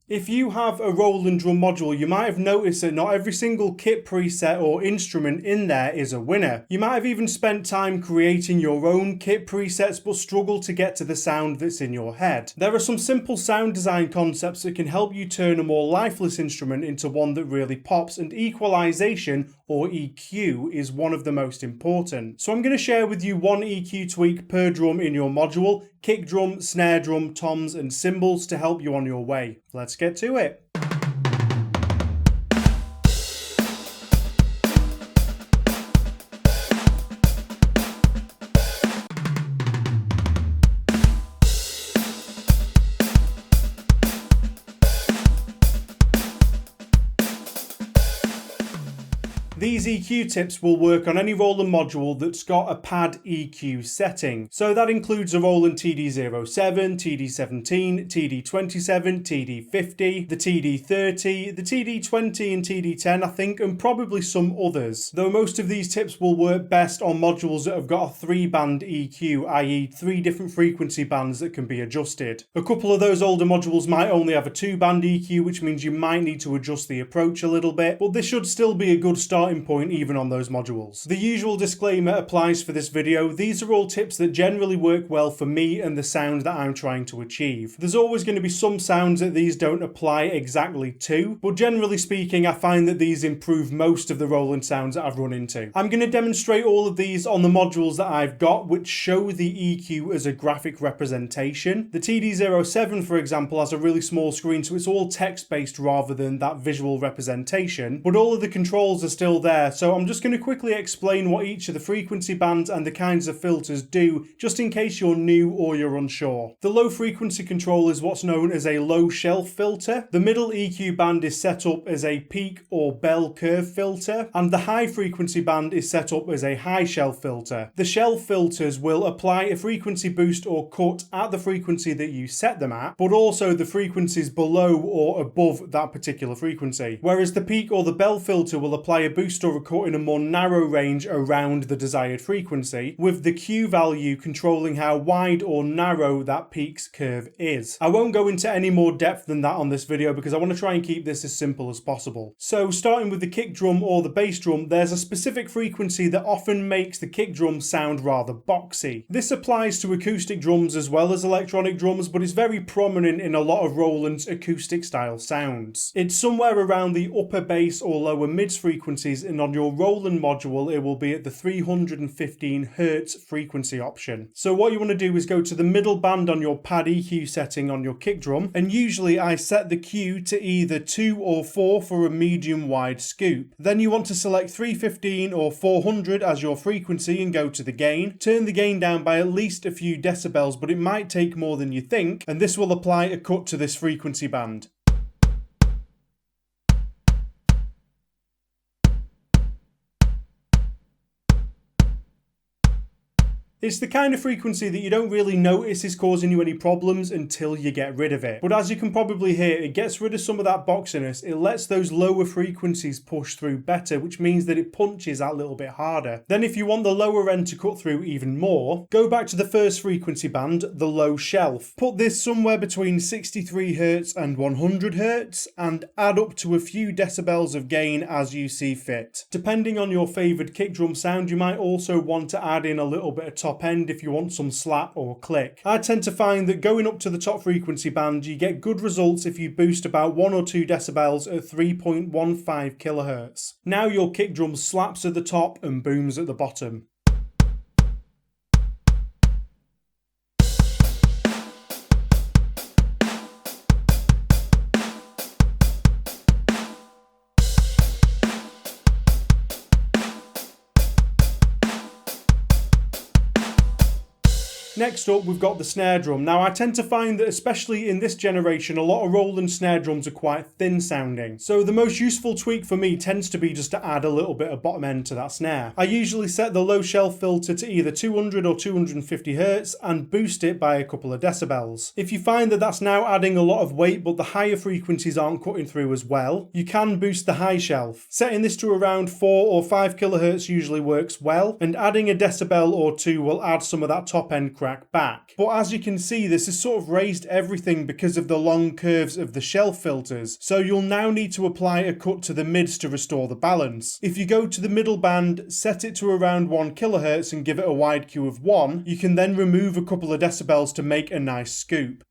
If you have a Roland drum module, you might have noticed that not every single kit preset or instrument in there is a winner. You might have even spent time creating your own kit presets but struggle to get to the sound that's in your head. There are some simple sound design concepts that can help you turn a more lifeless instrument into one that really pops, and equalization or EQ is one of the most important. So I'm going to share with you one EQ tweak per drum in your module: kick drum, snare drum, toms and cymbals, to help you on your way. Let's get to it. These EQ tips will work on any Roland module that's got a pad EQ setting. So that includes a Roland TD07, TD17, TD27, TD50, the TD30, the TD20 and TD10 I think, and probably some others. Though most of these tips will work best on modules that have got a 3-band EQ, i.e. 3 different frequency bands that can be adjusted. A couple of those older modules might only have a 2-band EQ, which means you might need to adjust the approach a little bit, but this should still be a good starting point even on those modules. The usual disclaimer applies for this video. These are all tips that generally work well for me and the sound that I'm trying to achieve. There's always going to be some sounds that these don't apply exactly to, but generally speaking I find that these improve most of the Roland sounds that I've run into. I'm going to demonstrate all of these on the modules that I've got, which show the EQ as a graphic representation. The TD07, for example, has a really small screen, so it's all text-based rather than that visual representation, but all of the controls are still there, so I'm just going to quickly explain what each of the frequency bands and the kinds of filters do, just in case you're new or you're unsure. The low frequency control is what's known as a low shelf filter. The middle EQ band is set up as a peak or bell curve filter, and the high frequency band is set up as a high shelf filter. The shelf filters will apply a frequency boost or cut at the frequency that you set them at, but also the frequencies below or above that particular frequency. Whereas the peak or the bell filter will apply a boost or a cut in a more narrow range around the desired frequency, with the Q value controlling how wide or narrow that peak's curve is. I won't go into any more depth than that on this video because I want to try and keep this as simple as possible. So starting with the kick drum or the bass drum, there's a specific frequency that often makes the kick drum sound rather boxy. This applies to acoustic drums as well as electronic drums, but it's very prominent in a lot of Roland's acoustic style sounds. It's somewhere around the upper bass or lower mids frequencies, and on your Roland module it will be at the 315 Hz frequency option. So what you want to do is go to the middle band on your pad EQ setting on your kick drum, and usually I set the Q to either 2 or 4 for a medium wide scoop. Then you want to select 315 or 400 as your frequency and go to the gain. Turn the gain down by at least a few decibels, but it might take more than you think, and this will apply a cut to this frequency band. It's the kind of frequency that you don't really notice is causing you any problems until you get rid of it. But as you can probably hear, it gets rid of some of that boxiness. It lets those lower frequencies push through better, which means that it punches that little bit harder. Then if you want the lower end to cut through even more, go back to the first frequency band, the low shelf. Put this somewhere between 63 Hz and 100 Hz and add up to a few decibels of gain as you see fit. Depending on your favoured kick drum sound, you might also want to add in a little bit of top end if you want some slap or click. I tend to find that going up to the top frequency band, you get good results if you boost about 1 or 2 decibels at 3.15 kHz. Now your kick drum slaps at the top and booms at the bottom. Next up, we've got the snare drum. Now, I tend to find that especially in this generation, a lot of Roland snare drums are quite thin sounding. So the most useful tweak for me tends to be just to add a little bit of bottom end to that snare. I usually set the low shelf filter to either 200 or 250 Hz and boost it by a couple of decibels. If you find that that's now adding a lot of weight but the higher frequencies aren't cutting through as well, you can boost the high shelf. Setting this to around 4 or 5 kHz usually works well, and adding a decibel or two will add some of that top end crowd track back. But as you can see, this has sort of raised everything because of the long curves of the shelf filters, so you'll now need to apply a cut to the mids to restore the balance. If you go to the middle band, set it to around 1 kHz and give it a wide Q of 1, you can then remove a couple of decibels to make a nice scoop.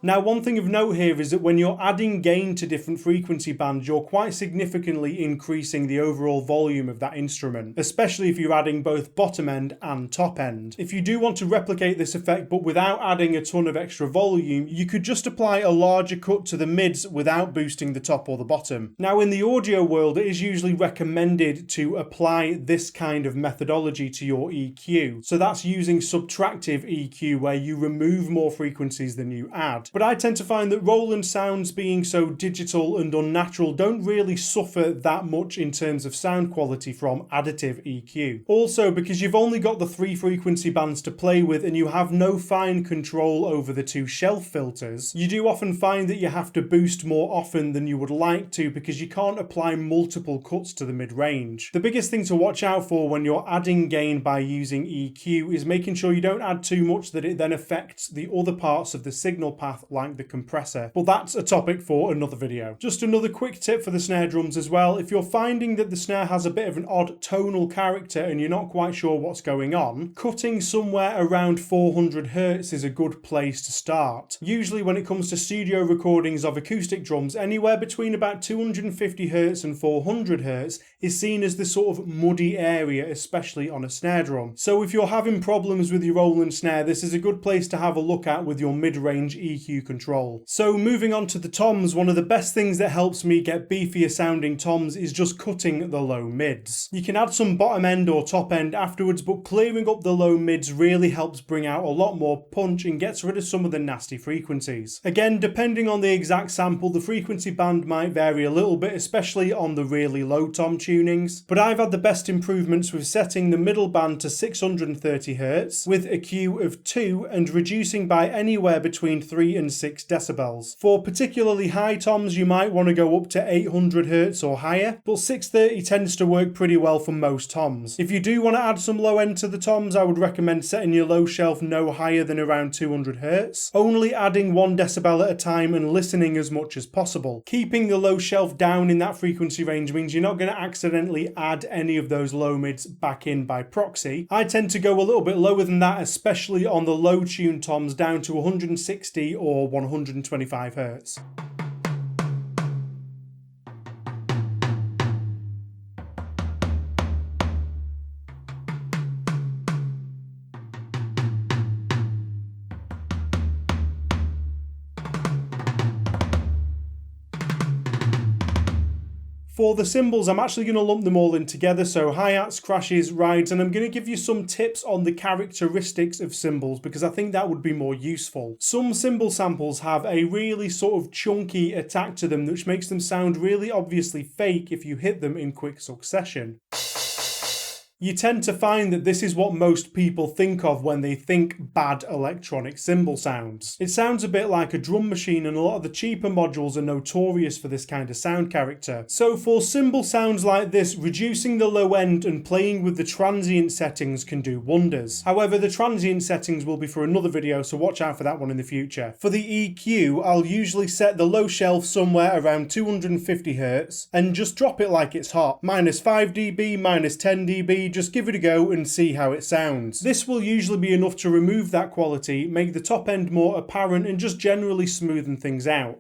Now, one thing of note here is that when you're adding gain to different frequency bands, you're quite significantly increasing the overall volume of that instrument, especially if you're adding both bottom end and top end. If you do want to replicate this effect but without adding a ton of extra volume, you could just apply a larger cut to the mids without boosting the top or the bottom. Now, in the audio world, it is usually recommended to apply this kind of methodology to your EQ. So that's using subtractive EQ, where you remove more frequencies than you add. But I tend to find that Roland sounds, being so digital and unnatural, don't really suffer that much in terms of sound quality from additive EQ. Also, because you've only got the 3 frequency bands to play with and you have no fine control over the 2 shelf filters, you do often find that you have to boost more often than you would like to because you can't apply multiple cuts to the mid-range. The biggest thing to watch out for when you're adding gain by using EQ is making sure you don't add too much that it then affects the other parts of the signal path, like the compressor. But that's a topic for another video. Just another quick tip for the snare drums as well. If you're finding that the snare has a bit of an odd tonal character and you're not quite sure what's going on, cutting somewhere around 400 Hz is a good place to start. Usually when it comes to studio recordings of acoustic drums, anywhere between about 250 Hz and 400 Hz is seen as the sort of muddy area, especially on a snare drum. So if you're having problems with your Roland snare, this is a good place to have a look at with your mid-range EQ control. So moving on to the toms, one of the best things that helps me get beefier sounding toms is just cutting the low mids. You can add some bottom end or top end afterwards, but clearing up the low mids really helps bring out a lot more punch and gets rid of some of the nasty frequencies. Again, depending on the exact sample, the frequency band might vary a little bit, especially on the really low tom tunings, but I've had the best improvements with setting the middle band to 630 Hz with a Q of 2 and reducing by anywhere between 3 and 6 decibels. For particularly high toms, you might want to go up to 800 Hz or higher, but 630 tends to work pretty well for most toms. If you do want to add some low end to the toms, I would recommend setting your low shelf no higher than around 200 Hz, only adding 1 decibel at a time and listening as much as possible. Keeping the low shelf down in that frequency range means you're not going to accidentally add any of those low mids back in by proxy. I tend to go a little bit lower than that, especially on the low tune toms, down to 160 or 125 Hz. For the cymbals, I'm actually going to lump them all in together, so hi-hats, crashes, rides, and I'm going to give you some tips on the characteristics of cymbals because I think that would be more useful. Some cymbal samples have a really sort of chunky attack to them which makes them sound really obviously fake if you hit them in quick succession. You tend to find that this is what most people think of when they think bad electronic cymbal sounds. It sounds a bit like a drum machine, and a lot of the cheaper modules are notorious for this kind of sound character. So for cymbal sounds like this, reducing the low end and playing with the transient settings can do wonders. However, the transient settings will be for another video, so watch out for that one in the future. For the EQ, I'll usually set the low shelf somewhere around 250 Hz and just drop it like it's hot. -5 dB, -10 dB, just give it a go and see how it sounds. This will usually be enough to remove that quality, make the top end more apparent, and just generally smoothen things out.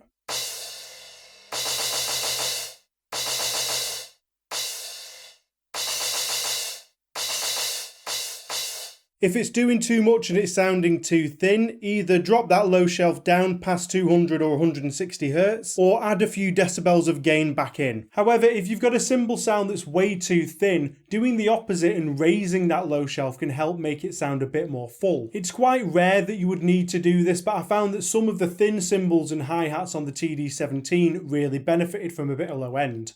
If it's doing too much and it's sounding too thin, either drop that low shelf down past 200 or 160 Hz, or add a few decibels of gain back in. However, if you've got a cymbal sound that's way too thin, doing the opposite and raising that low shelf can help make it sound a bit more full. It's quite rare that you would need to do this, but I found that some of the thin cymbals and hi-hats on the TD17 really benefited from a bit of low end.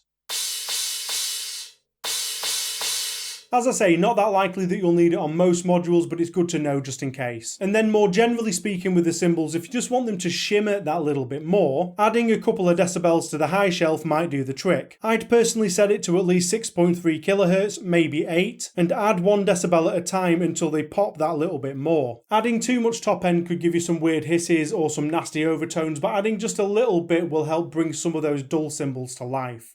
As I say, not that likely that you'll need it on most modules, but it's good to know just in case. And then more generally speaking with the cymbals, if you just want them to shimmer that little bit more, adding a couple of decibels to the high shelf might do the trick. I'd personally set it to at least 6.3 kHz, maybe 8, and add 1 decibel at a time until they pop that little bit more. Adding too much top end could give you some weird hisses or some nasty overtones, but adding just a little bit will help bring some of those dull cymbals to life.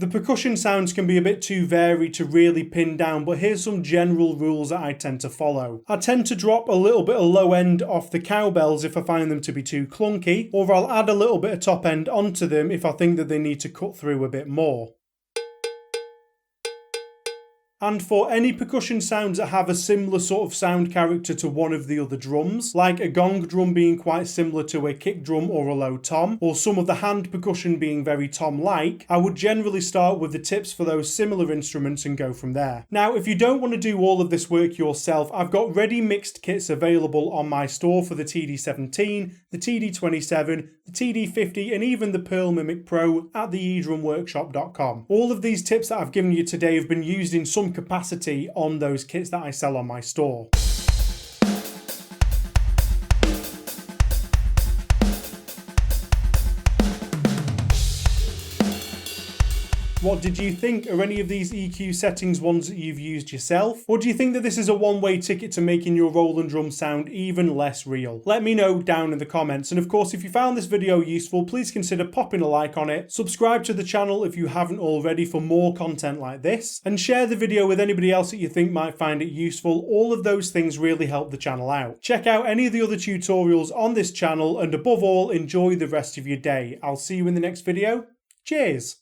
The percussion sounds can be a bit too varied to really pin down, but here's some general rules that I tend to follow. I tend to drop a little bit of low end off the cowbells if I find them to be too clunky, or I'll add a little bit of top end onto them if I think that they need to cut through a bit more. And for any percussion sounds that have a similar sort of sound character to one of the other drums, like a gong drum being quite similar to a kick drum or a low tom, or some of the hand percussion being very tom-like, I would generally start with the tips for those similar instruments and go from there. Now, if you don't want to do all of this work yourself, I've got ready mixed kits available on my store for the TD17, the TD27, the TD50, and even the Pearl Mimic Pro at the eDrumworkshop.com. All of these tips that I've given you today have been used in some capacity on those kits that I sell on my store. What did you think? Are any of these EQ settings ones that you've used yourself? Or do you think that this is a one-way ticket to making your Roland drum sound even less real? Let me know down in the comments. And of course, if you found this video useful, please consider popping a like on it, subscribe to the channel if you haven't already for more content like this, and share the video with anybody else that you think might find it useful. All of those things really help the channel out. Check out any of the other tutorials on this channel, and above all, enjoy the rest of your day. I'll see you in the next video. Cheers!